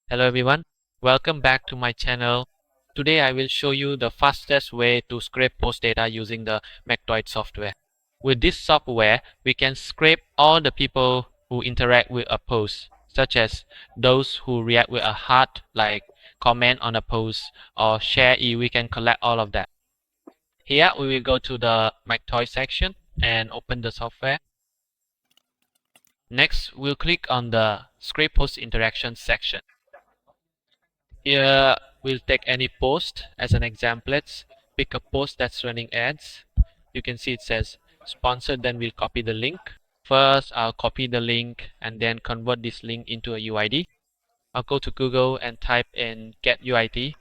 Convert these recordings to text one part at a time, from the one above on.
Hello everyone, welcome back to my channel. Today I will show you the fastest way to scrape post data using the Mectoid software. With this software, we can scrape all the people who interact with a post, such as those who react with a heart, like comment on a post or share it. We can collect all of that. Here we will go to the Mectoid section and open the software. Next, we'll click on the scrape post interaction section. Here we'll take any post as an example. Let's pick a post that's running ads. You can see it says sponsored, then we'll copy the link. First, I'll copy the link and then convert this link into a UID. I'll go to Google and type in get UID.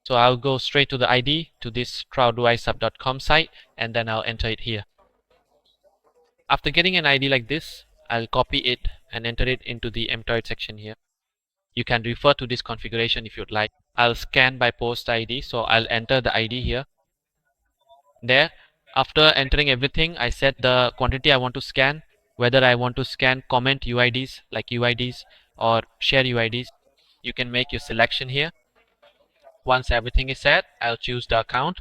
So I'll go straight to the ID to this crowdwiseup.com site and then I'll enter it here. After getting an ID like this, I'll copy it and enter it into the Mectoid section here. You can refer to this configuration if you'd like. I'll scan by post ID, so I'll enter the ID here. There, after entering everything, I set the quantity I want to scan, whether I want to scan comment UIDs like UIDs or share UIDs. You can make your selection here. Once everything is set, I'll choose the account.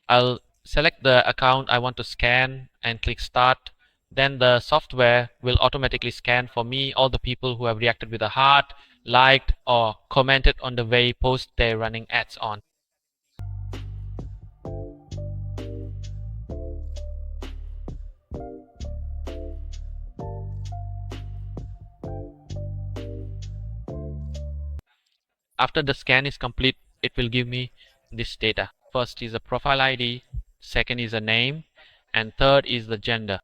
I'll select the account I want to scan and click start. Then the software will automatically scan for me all the people who have reacted with a heart, liked, or commented on the very post they're running ads on. After the scan is complete, it will give me this data. First is a profile ID, second is a name, and third is the gender.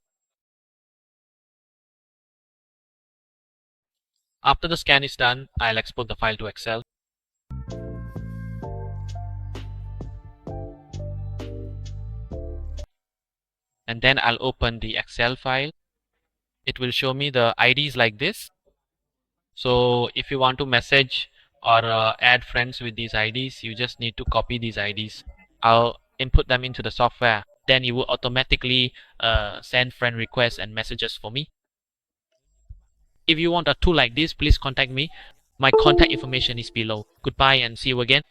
After the scan is done, I'll export the file to Excel. And then I'll open the Excel file. It will show me the IDs like this. So if you want to message or add friends with these IDs, you just need to copy these IDs. I'll input them into the software. Then it will automatically send friend requests and messages for me. If you want a tool like this, please contact me. My contact information is below. Goodbye and see you again.